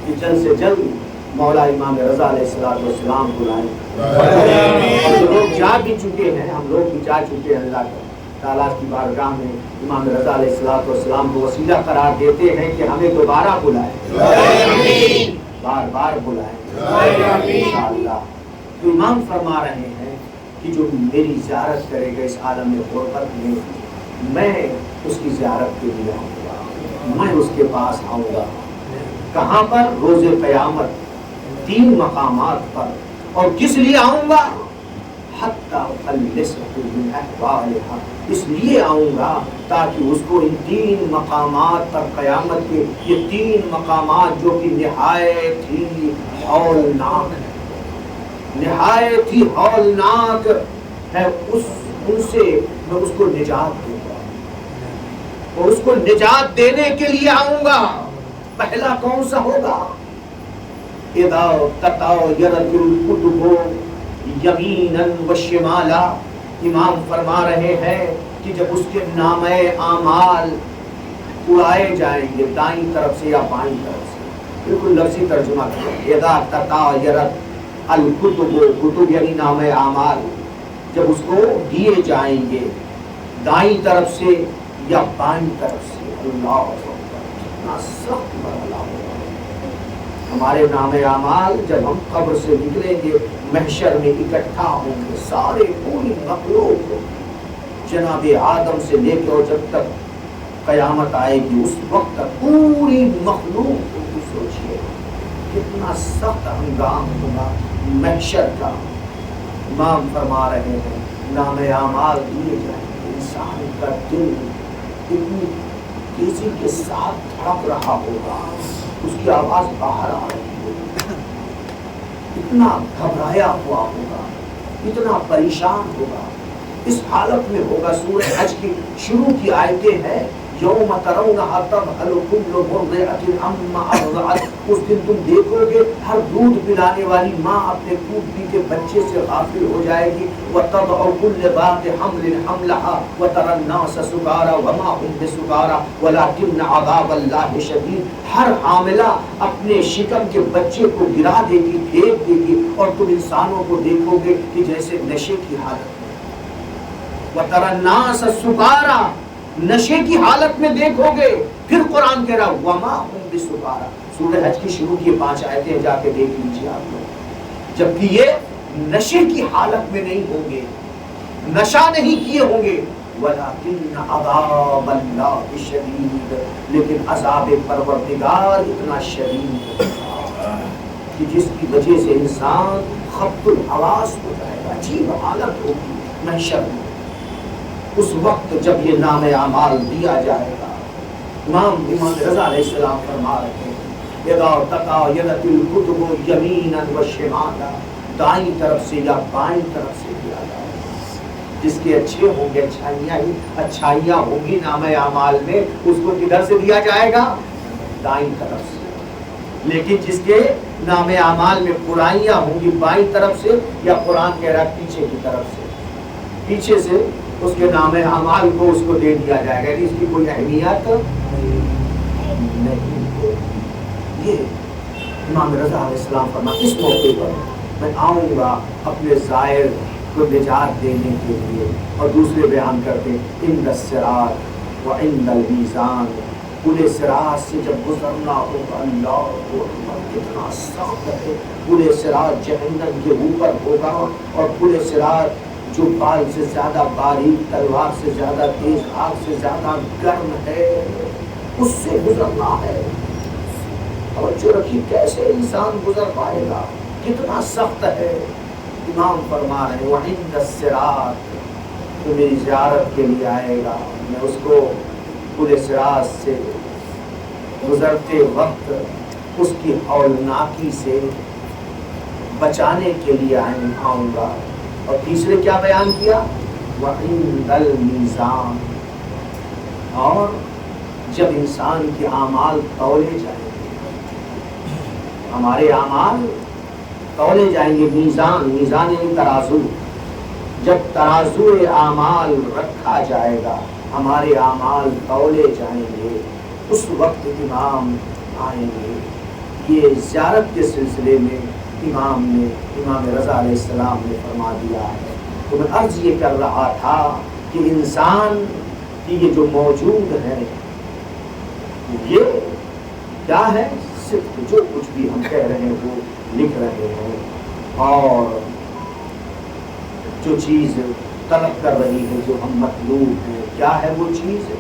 کہ جلد سے جلد مولا امام رضا علیہ السلام بلائیں، اور جو لوگ جا بھی چکے ہیں، ہم لوگ بھی جا چکے ہیں اللہ تعالیٰ کی بارگاہ میں، امام رضا علیہ السلام کو وسیلہ قرار دیتے ہیں کہ ہمیں دوبارہ بلائیں، بار بار بلائیں انشاءاللہ۔ تو امام فرما رہے ہیں کہ جو میری زیارت کرے گا اس عالم غربت میں، میں اس کی زیارت کے لیے آؤں گا، میں اس کے پاس آؤں گا۔ کہاں پر؟ روز قیامت 3 مقامات پر، اور کس لیے آؤں گا؟ حتی اخلصہ من احوالہ، اس لیے آؤں گا تاکہ اس کو ان 3 مقامات پر قیامت کے، یہ 3 مقامات جو کہ نہایت ہی ہولناک ہے، نہایت ہی ہولناک ہے، ان سے میں اس کو نجات دوں گا، اور اس کو نجات دینے کے لیے آؤں گا۔ پہلا کون سا ہوگا؟ اذا تطايرت الكتب یمینا وشمالا، امام فرما رہے ہیں کہ جب اس کے نامہ اعمال اڑائے جائیں گے دائیں طرف سے یا بائیں طرف سے، بالکل لفظی ترجمہ کریں، اذا تطايرت الکتب، کتب یعنی نامہ اعمال، جب اس کو دیے جائیں گے دائیں طرف سے یا بائیں طرف سے، اللہ اکبر، کتنا سخت مرحلہ ہوگا۔ ہمارے نام اعمال جب ہم قبر سے نکلیں گے محشر میں اکٹھا ہوں گے، سارے پوری مخلوق جناب آدم سے لے کے اور جب تک قیامت آئے گی اس وقت تک پوری مخلوق کو سوچیے کتنا سخت ہنگام ہوگا محشر کا۔ امام فرما رہے ہیں نام اعمال دیے جائیں گے، انسان کا دل اتنی تیزی کے ساتھ دھڑک رہا ہوگا، اس کی آواز باہر آ رہی ہوگی، اتنا گھبرایا ہوا ہوگا، اتنا پریشان ہوگا، اس حالت میں ہوگا۔ سورہ حج کی شروع کی آیتیں ہیں یوم ترونھا تذہل کل مرضعۃ عما ارضعت، اس دن تم دیکھو گے ہر دودھ پلانے والی ماں اپنے دودھ پیتے بچے سے غافل ہو جائے گی، وتضع كل ذات حمل حملها وترى الناس سکارى وما هم بسکارى ولكن عذاب الله شدید، ہر حاملہ اپنے شکم کے بچے کو گرا دے گی، پھینک دے گی، اور تم انسانوں کو دیکھو گے کہ جیسے نشے کی حالت میں، وترى الناس سکارى، نشے کی حالت میں دیکھو گے، پھر قرآن کہہ رہا وما ہم بسکارا، سورہ حج کی شروع کی 5 آیتیں جا کے دیکھ لیجیے آپ لوگ، جبکہ یہ نشے کی حالت میں نہیں ہوں گے، نشہ نہیں کیے ہوں گے، ولیکن عذاب اللہ شدید، لیکن عذاب پروردگار اتنا شدید کہ جس کی وجہ سے انسان خبط الحواس ہو جائے گا، عجیب حالت ہوگی محشر میں۔ اس وقت جب یہ نام اعمال دیا جائے گا، امام رضا علیہ السلام فرما رہے ہیں اذا تطايرت الكتب يمينا وشمالا، دائیں طرف سے یا بائیں طرف سے دیا جائے گا، جس کے اچھے ہوں گے اچھائیاں ہوں گی نام اعمال میں، اس کو کدھر سے دیا جائے گا؟ دائیں طرف سے۔ لیکن جس کے نام اعمال میں برائیاں ہوں گی بائیں طرف سے، یا قرآن کہہ رہا ہے پیچھے کی طرف سے، پیچھے سے اس کے نام اعمال کو اس کو دے دیا جائے گا، اس کی کوئی اہمیت نہیں ہوگی۔ یہ امام رضا علیہ السلام فرما اس موقع پر میں آؤں گا اپنے زائر کو نجات دینے کے لیے، اور دوسرے بیان کرتے عند الصراط و عند المیزان، پورے صراط سے جب گزرنا ہوگا، اللہ اکبر کتنا سخت ہے، پورے صراط جہنم کے اوپر ہوگا، اور پورے صراط جو بال سے زیادہ باریک، تلوار سے زیادہ تیز، آگ سے زیادہ گرم ہے، اس سے گزرنا ہے۔ اور جو رکھی کیسے انسان گزر پائے گا، کتنا سخت ہے۔ امام فرما رہے ہیں وعند الصراط، تو میری زیارت کے لیے آئے گا، میں اس کو پورے صراط سے گزرتے وقت اس کی ہولناکی سے بچانے کے لیے آؤں گا۔ اور تیسرے کیا بیان کیا؟ وعند المیزان، اور جب انسان کے اعمال تولے جائیں گے، ہمارے اعمال تولے جائیں گے، میزان یعنی ترازو، جب ترازو اعمال رکھا جائے گا، ہمارے اعمال تولے جائیں گے، اس وقت امام آئیں گے۔ یہ زیارت کے سلسلے میں امام رضا علیہ السلام نے فرما دیا ہے۔ تو میں عرض یہ کر رہا تھا کہ انسان کی یہ جو موجود ہے، یہ کیا ہے؟ صرف جو کچھ بھی ہم کہہ رہے ہیں وہ لکھ رہے ہیں، اور جو چیز طلب کر رہی ہے، جو ہم مطلوب ہیں، کیا ہے وہ چیز؟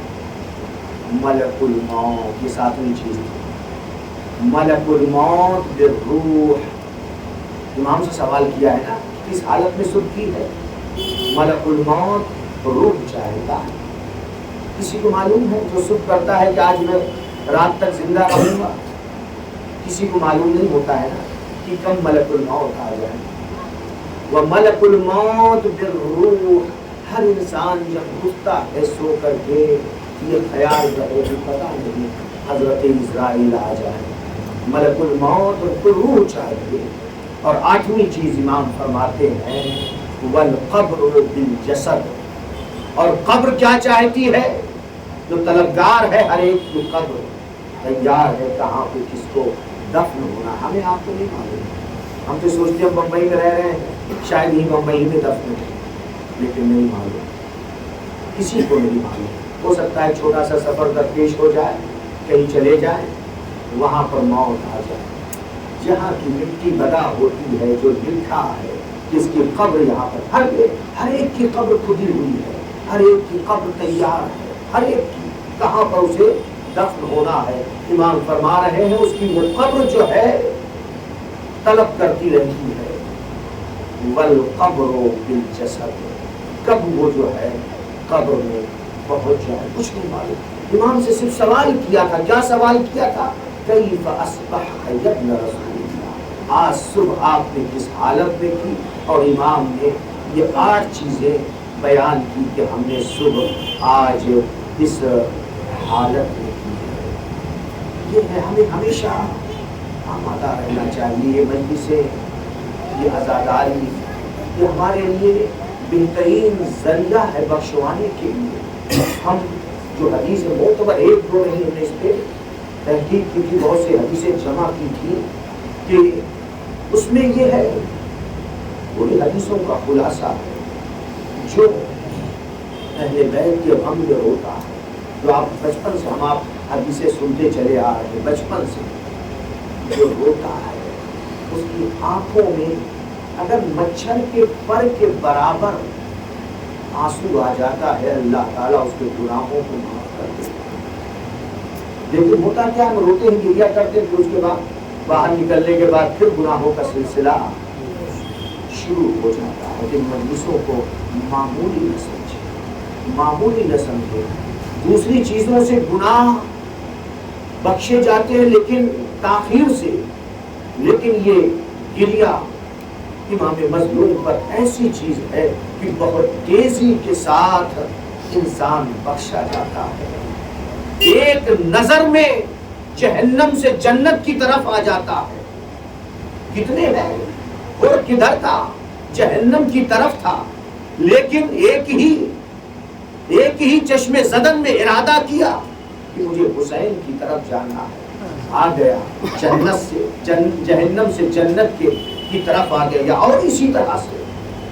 ملک الموت، یہ 7ویں چیز ہے، ملک الموت بالروح۔ امام سے سوال کیا ہے نا، کس حالت میں سب کی ہے؟ ملک الموت روح چاہتا ہے۔ کسی کو معلوم ہے جو سب کرتا ہے کہ آج میں رات تک زندہ رہوں گا؟ کسی کو معلوم نہیں ہوتا ہے نا کہ کب ملک الموت آ جائے۔ وہ ملک الموت بالروح، ہر انسان جب اٹھتا ہے سو کر کے یہ خیال رہے کہ پتہ نہیں حضرت اسرائیل آ جائے، ملک الموت کو روح چاہیے۔ اور 8ویں چیز امام فرماتے ہیں والقبر بالجسد، اور قبر کیا چاہتی ہے؟ جو طلبگار ہے ہر ایک کی قبر تیار ہے، کہاں پہ کس کو دفن ہونا، ہمیں آپ کو نہیں معلوم۔ ہم تو سوچتے ہیں بمبئی میں رہ رہے ہیں، شاید ہی بمبئی میں دفن ہے، لیکن نہیں معلوم، کسی کو نہیں معلوم۔ ہو سکتا ہے چھوٹا سا سفر درپیش ہو جائے، کہیں چلے جائیں، وہاں پر موت آ جائے، جہاں کی مٹی بدا ہوتی ہے، جو لکھا ہے جس کی قبر یہاں پر، ہر ایک کی قبر کھدی ہوئی ہے، ہر ایک کی قبر تیار ہے، ہر ایک کی کہاں پر اسے دفن ہونا ہے۔ امام فرما رہے ہیں اس کی وہ قبر جو ہے طلب کرتی رہتی ہے، والقبر بالجسد، کب وہ جو ہے قبر میں پہنچ جائے کچھ نہیں معلوم۔ امام سے صرف سوال کیا تھا، کیا سوال کیا تھا؟ کیف اصبح ابن رسول اللہ، آج صبح آپ نے کس حالت میں کی؟ اور امام نے یہ 8 چیزیں بیان کی کہ ہم نے صبح آج اس حالت میں کی ہے۔ یہ ہے ہمیں ہمیشہ آمادہ رہنا چاہیے۔ یہ مجلسیں، یہ عزاداری، یہ ہمارے لیے بہترین ذریعہ ہے بخشوانے کے لیے۔ ہم جو حدیث معتبر 1-2 نہیں، ہم نے اس پہ تحقیق کی تھی، بہت سے حدیثیں جمع کی تھی کہ اس میں یہ ہے پوری حدیثوں کا خلاصہ ہے، جو اہل بیت کے غم میں ہوتا ہے جو آپ بچپن سے ہم آپ حدیثیں سنتے چلے آ رہے ہیں، بچپن سے جو روتا ہے اس کی آنکھوں میں اگر مچھر کے پر کے برابر آنسو آ جاتا ہے، اللہ تعالیٰ اس کے گناہوں کو معاف کر دیتا ہے۔ لیکن ہوتا کیا، ہم روتے ہیں، گریا کرتے ہیں، پھر اس کے بعد باہر نکلنے کے بعد پھر گناہوں کا سلسلہ شروع ہو جاتا ہے۔ کہ مجلسوں کو معمولی نہ سمجھے، معمولی نہ سمجھے۔ دوسری چیزوں سے گناہ بخشے جاتے ہیں لیکن تاخیر سے، لیکن یہ گریا امام مظلوم پر ایسی چیز ہے کہ بہت تیزی کے ساتھ انسان بخشا جاتا ہے، ایک نظر میں جہنم سے جنت کی طرف آ جاتا ہے۔ کتنے ہیں اور کدھر تھا، جہنم کی طرف تھا، لیکن ایک ہی چشم زدن میں ارادہ کیا کہ مجھے حسین کی طرف جانا ہے، آ گیا جنت سے جہنم سے جنت کی طرف آ گیا۔ اور اسی طرح سے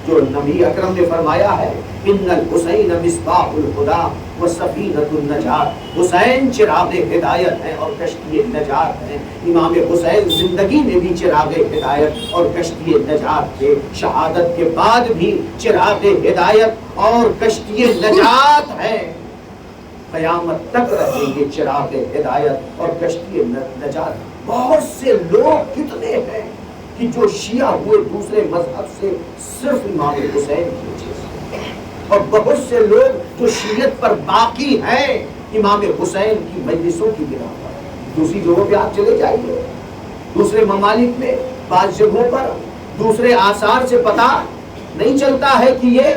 جو نبی اکرم نے فرمایا ہے، ان الحسین مصباح الہدی و سفینۃ النجات، حسین چراغ ہدایت ہے اور کشتی نجات ہے۔ امام حسین زندگی میں بھی چراغ ہدایت اور کشتی نجات تھے، شہادت کے بعد بھی چراغ ہدایت اور کشتی نجات ہے، قیامت تک رہیں گے چراغ ہدایت اور کشتی نجات۔ بہت سے لوگ کتنے ہیں کہ جو شیعہ ہوئے دوسرے مذہب سے صرف امام حسین کی وجہ سے، اور بہت سے لوگ جو شیعت پر باقی ہیں امام حسین کی مجلسوں کی بنا پر۔ دوسری جگہوں پہ آپ چلے جائیے، دوسرے ممالک میں بعض جگہوں پر دوسرے آثار سے پتہ نہیں چلتا ہے کہ یہ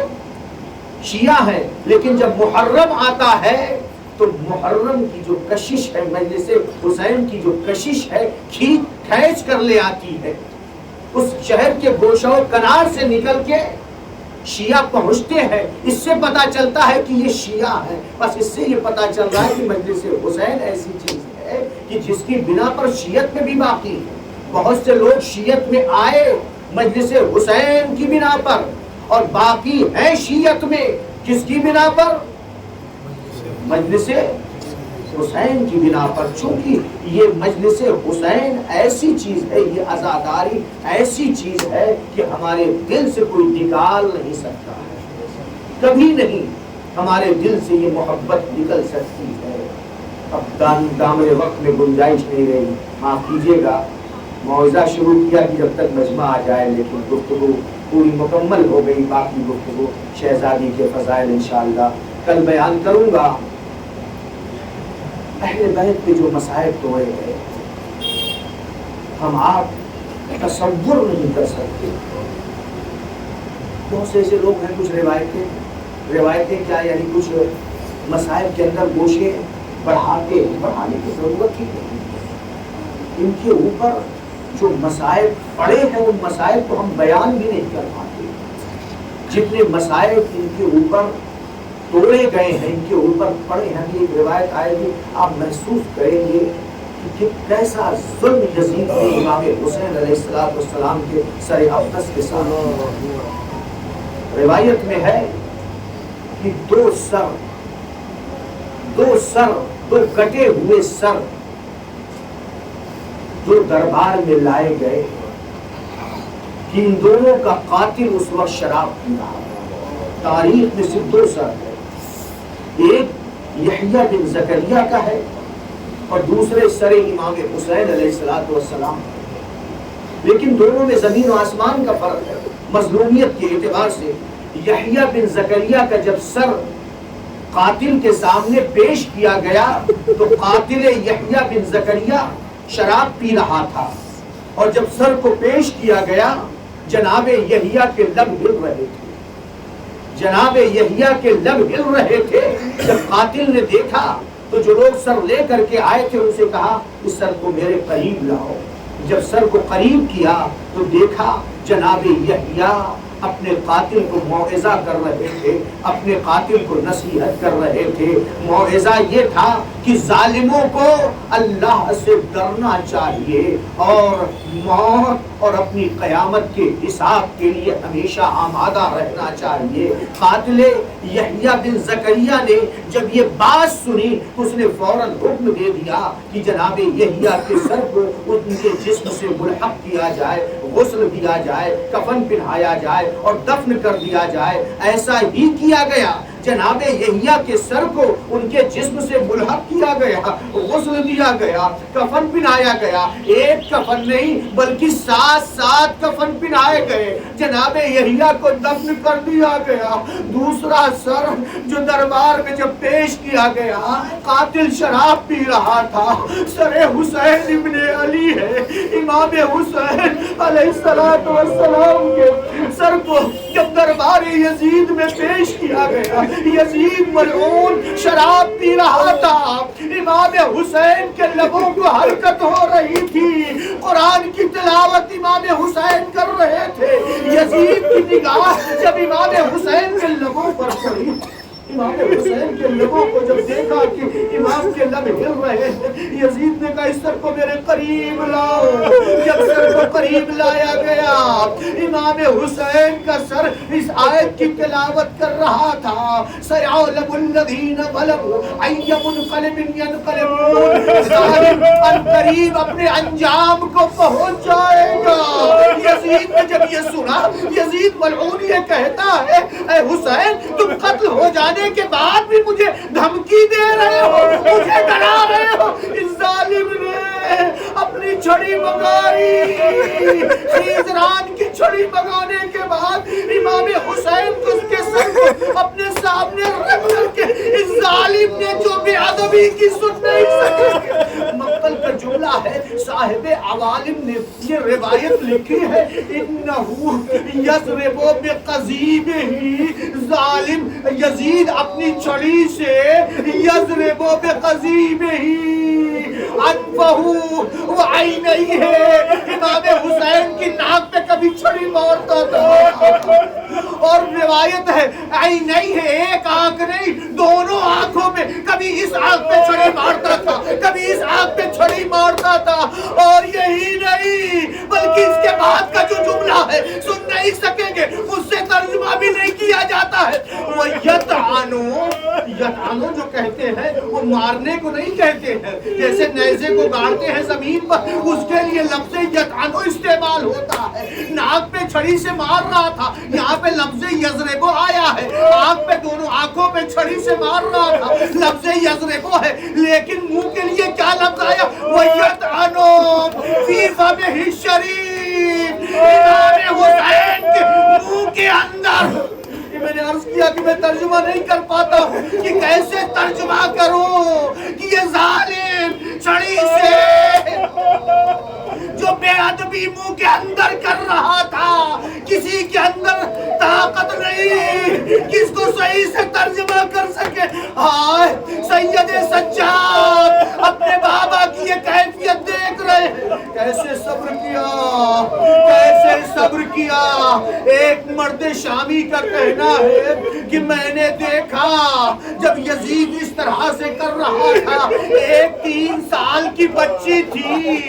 شیعہ ہے، لیکن جب محرم آتا ہے تو محرم کی جو کشش ہے، مجلس حسین کی جو کشش ہے، کھینچ کر لے آتی ہے، اس شہر کے گوشہ و کنار سے نکل کے شیعہ پہنچتے ہیں۔ اس سے پتا چلتا ہے کہ یہ شیعہ ہے، بس اس سے یہ پتا چل رہا ہے کہ مجلس حسین ایسی چیز ہے کہ جس کی بنا پر شیعت میں بھی باقی ہے۔ بہت سے لوگ شیعت میں آئے مجلس حسین کی بنا پر، اور باقی ہے شیعت میں کس کی بنا پر، مجلس حسین کی بنا پر۔ چونکہ یہ مجلس حسین ایسی چیز ہے، یہ عزاداری ایسی چیز ہے کہ ہمارے دل سے کوئی نکال نہیں سکتا ہے، کبھی نہیں ہمارے دل سے یہ محبت نکل سکتی ہے۔ اب دامن وقت میں گنجائش نہیں رہی، معاف کیجیے گا، موعظہ شروع کیا کہ جب تک مجمع آ جائے، لیکن گفتگو پوری مکمل ہو گئی، باقی گفتگو شہزادی کے فضائل انشاءاللہ کل بیان کروں گا۔ اہل بیت پہ جو مصائب توڑے ہیں ہم آپ تصور نہیں کر سکتے۔ بہت سے ایسے لوگ ہیں، کچھ روایتیں کیا، یعنی کچھ مصائب کے اندر گوشے بڑھانے کی ضرورت ہی نہیں۔ ان کے اوپر جو مصائب پڑے ہیں ان مصائب کو ہم بیان بھی نہیں کر پاتے۔ جتنے مصائب ان کے اوپر توڑے گئے ہیں، ان کے اوپر پڑے ہیں، ایک روایت آئے گی آپ محسوس کریں گے کہ کیسا ظلم یزید نے امام حسین علیہ السلام کے سر اقدس کے ساتھ۔ روایت میں ہے کہ دو کٹے ہوئے سر جو دربار میں لائے گئے کہ ان دونوں کا قاتل اس وقت شراب پی رہا ہے۔ تاریخ میں صرف دو سر ہے، ایک یحییٰ بن زکریا کا ہے اور دوسرے سر امام حسین علیہ السلام، لیکن دونوں میں زمین و آسمان کا فرق ہے مظلومیت کے اعتبار سے۔ یحییٰ بن زکریا کا جب سر قاتل کے سامنے پیش کیا گیا تو قاتل یحییٰ بن زکریا شراب پی رہا تھا، اور جب سر کو پیش کیا گیا جناب یحییٰ کے لب ہل رہے تھے، جناب یحییٰ کے لب ہل رہے تھے۔ جب قاتل نے دیکھا تو جو لوگ سر لے کر کے آئے تھے ان سے کہا اس سر کو میرے قریب لاؤ۔ جب سر کو قریب کیا تو دیکھا جناب یحییٰ اپنے قاتل کو موعظہ کر رہے تھے، اپنے قاتل کو نصیحت کر رہے تھے۔ موعظہ یہ تھا کہ ظالموں کو اللہ سے ڈرنا چاہیے اور موت اور اپنی قیامت کے حساب کے لیے ہمیشہ آمادہ رہنا چاہیے۔ قاتل یحییٰ بن زکریا نے جب یہ بات سنی تو اس نے فوراً حکم دے دیا کہ جناب یحییٰ کے سر کو ان کے جسم سے ملحق کیا جائے، غسل دیا جائے، کفن پہنایا جائے اور دفن کر دیا جائے۔ ایسا ہی کیا گیا، جناب یحییٰ کے سر کو ان کے جسم سے ملحق کیا گیا، غسل دیا گیا، کفن پہنایا گیا۔ ایک کفن نہیں بلکہ 7 کفن پہنائے گئے، جناب یحییٰ کو دفن کر دیا گیا۔ دوسرا سر جو دربار میں جب پیش کیا گیا، قاتل شراب پی رہا تھا، سر حسین ابن علی ہے، امام حسین علیہ السلام کے سر کو جب دربار یزید میں پیش کیا گیا، یزید ملعون شراب پی رہا تھا، امام حسین کے لبوں کو حرکت ہو رہی تھی، قرآن کی تلاوت امام حسین کر رہے تھے۔ یزید کی نگاہ جب امام حسین کے لبوں پر پڑی، امام حسین کے لبوں کو جب دیکھا کہ امام کے لب ہل رہے ہیں، یزید نے کہا اس سر کو میرے قریب لاؤ۔ جب سر کو قریب لایا گیا، امام حسین کا سر اس آیت کی تلاوت کر رہا تھا، سَيَعْلَمُ الَّذِينَ ظَلَمُوا أَيَّ مُنقَلِبٍ يَنقَلِبُونَ۔ ظالم عنقریب اپنے انجام کو پہنچ جائے گا۔ یزید نے جب یہ سنا، یزید ملعون یہ کہتا ہے اے حسین تم قتل ہو جانے کے بعد بھی مجھے دھمکی دے رہے ہو، مجھے ڈرا رہے ہو۔ اس ظالم نے اپنی چھڑی منگائی، خیزران کی چھڑی منگانے کے بعد امام حسین کو اس کے سر کو اپنے سامنے رکھ کر کے اس ظالم نے جو بے ادبی کی سن نہیں سکے۔ مقتل کا جملہ ہے، صاحب عوالم نے یہ روایت لکھی ہے، انہو یضرب بقضیبہ، ظالم یزید اپنی چھڑی سے یضرب بقضیبہ انفہ وعینیہ، امام حسین کی ناک پہ کبھی چھڑی مارتا تھا، اور روایت ہے عینیہ، ایک آنکھ نہیں دونوں آنکھوں میں، کبھی اس آنکھ پہ چھڑی مارتا تھا، کبھی اس آنکھ پہ چھڑی مارتا تھا۔ اور یہی نہیں بلکہ اس کے بعد کا جو جملہ ہے سن نہیں سکیں گے، اس سے ترجمہ بھی نہیں کیا جاتا ہے۔ وہ یطعنو جو کہتے ہیں وہ مارنے کو نہیں کہتے ہیں، جیسے نیزے کو گاڑتے ہیں زمین پر، اس کے لیے لفظ یطعنو استعمال ہوتا ہے۔ ناک پہ چھڑی سے مار رہا تھا، یہاں پہ لفظ یضربو آیا ہے، آنکھ پہ دونوں آنکھوں پہ چھڑی سے مار رہا تھا، لفظ یضربو ہے، لیکن منہ کے لیے کیا لفظ آیا؟ وہ یطعنو فی فمہ الشریف، امام حسین کے منہ کے اندر۔ میں نے عرض کیا کہ میں ترجمہ نہیں کر پاتا ہوں کہ کیسے ترجمہ کروں کہ یہ ظالم چھڑی سے جو بے ادبی منہ کے اندر کر رہا تھا، کسی کے اندر طاقت نہیں کس کو صحیح سے ترجمہ کر سکے۔ ہائے سید سجاد اپنے بابا کی یہ کیفیت دیکھ رہے ہیں، کیسے صبر کیا، کیسے صبر کیا۔ ایک مرد شامی کا کہنا ہے کہ میں نے دیکھا جب یزید اس طرح سے کر رہا تھا، ایک 3 سال کی بچی تھی،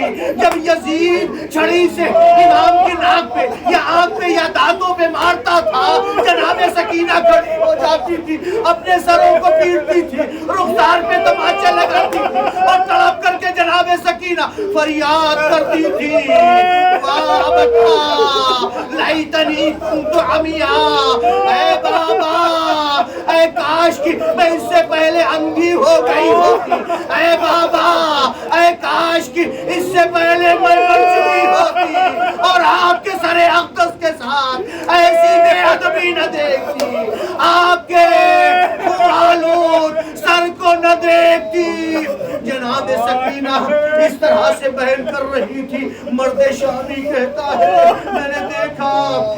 جب یزید چھڑی سے امام کی ناک پہ یا آنکھ پہ یا دانتوں پہ مارتا تھا، جناب سکینہ کھڑی ہو جاتی تھی، اپنے سروں کو پیٹتی تھی، رخسار پہ تماچے لگاتی تھی اور تڑپ کر کے جناب سکینہ فریاد کرتی تھی، واہ بتا لیتنی کنت عمیٰ، اے بابا، اے کاش کی میں اس سے پہلے اندھی ہو گئی ہوتی، اے بابا، اے کاش کی اس سے پہلے میں مر چکی ہوتی اور آپ کے سر اقدس کے ساتھ ایسی بے ادبی نہ دیکھتی، آپ کے آلود سر کو نہ دیکھتی۔ جناب سکینہ اس طرح سے بہن کر رہی تھی۔ مرد شامی کہتا ہے میں نے دیکھا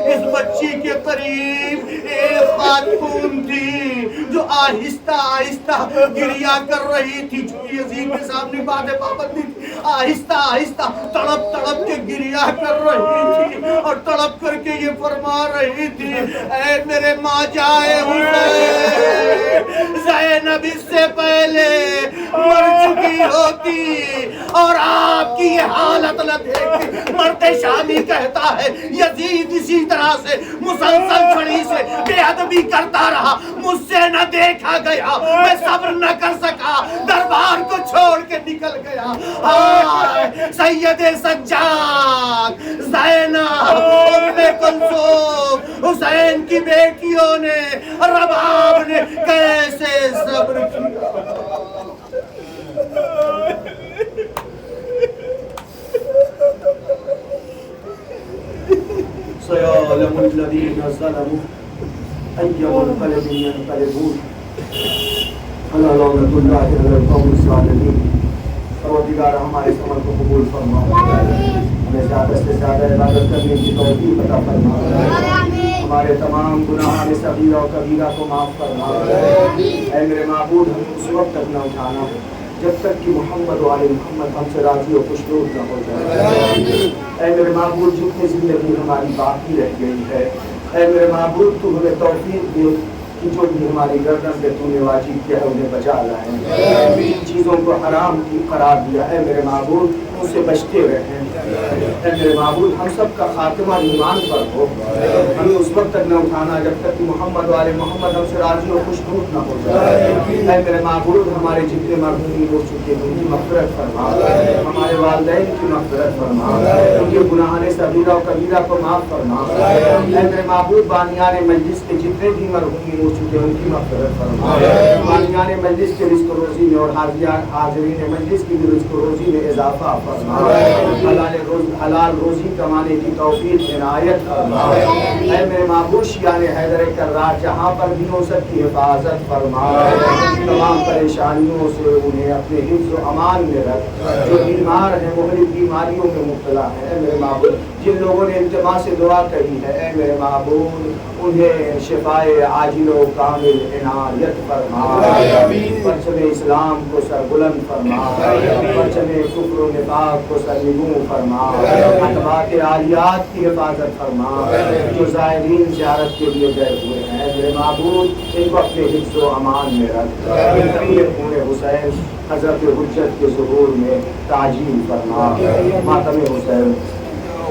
اس بچی کے قریب ایک خاتون تھی جو آہستہ آہستہ گریہ کر رہی تھی، چونکہ یزید کے سامنے بات پابندی تھی، آہستہ آہستہ تڑپ تڑپ کے گریہ کر رہی تھی اور تڑپ کر کے یہ فرما رہی تھی، اے میرے ماں جائے حسین، زینب اس سے پہلے مر چکی ہوتی اور آپ کی یہ حالت نہ دیکھ مرد شامی کہتا ہے یزید اسی طرح سے مسلسل چھڑی سے بے ادبی کرتا رہا، مجھ سے نہ دیکھا گیا، میں صبر نہ کر سکا، دربار کو چھوڑ کے نکل گیا۔ ہائے سید سجاد، زینب، ام کلثوم، حسین کی بیٹیوں نے، رباب نے کیسے صبر کیا۔ سيعلم الذين ظلموا أي منقلب ينقلبون ألا لعنة الله على القوم الظالمين۔ پروردگار ہمارے اس عمل کو قبول فرما، ہمیں زیادہ سے زیادہ عبادت کرنے کی توفیق عطا فرما، ہمارے تمام گناہان صغیرہ و کبیرہ کو معاف فرما۔ اے میرے معبود، ہم اس وقت تک نہ اٹھانا جب تک کہ محمد و آل محمد ہم سے راضی و خوشنود نہ ہو جائے۔ اے میرے معبود، جتنی زندگی ہماری باقی رہ گئی ہے، اے میرے معبود تو ہمیں توفیق دے کہ جو بھی ہماری گردن پہ تو نے واجب کیا ہے انہیں بچا لائیں، جن چیزوں کو حرام کی قرار دیا ہے میرے معبود ان سے بچتے رہیں۔ اے میرے معبود، ہم سب کا خاتمہ ایمان پر ہو، ہمیں اس وقت تک نہ اٹھانا جب تک کہ محمد والے محمد ہم سے راضی و خوشنود نہ ہو جائے۔ اے میرے معبود، ہمارے جتنے مرحوم ہو چکے ہیں ان کی مغفرت فرما، ہمارے والدین کی مغفرت فرما، ان کے گناہان صغیرہ و کبیرہ کو معاف فرما۔ اے میرے معبود، بانیان مجلس کے جتنے بھی مرحوم ہو چکے ہیں ان کی مغفرت فرما، بانیان مجلس کے رزق و روزی میں اور حاضرین مجلس کی بھی رزق و روزی میں اضافہ فرما، حلال روزی کمانے کی توفیق عنایت فرما۔ اے میرے معبود، شیعان حیدر کرار جہاں پر بھی ہو سب کی حفاظت فرما، تمام پریشانیوں سے انہیں اپنے حفظ و امان میں رکھ، جو بیمار ہیں مختلف بیماریوں میں مبتلا ہیں اے میرے معبود، جن لوگوں نے التماس سے دعا کری ہے اے میرے معبود انہیں شفائے عاجل و کامل عنایت فرما، پرچم اسلام کو سربلند فرما، پرچم کفر و نفاق کو سرنگوں فرما، اتباعات عالیات کی حفاظت فرما، جو زائرین زیارت کے لیے گئے ہوئے ہیں میرے معبود ان کو اپنے حفظ و امان میں رکھ، پورے حسین حضرت حجت کے ظہور میں تعجیل فرما، ماتم حسین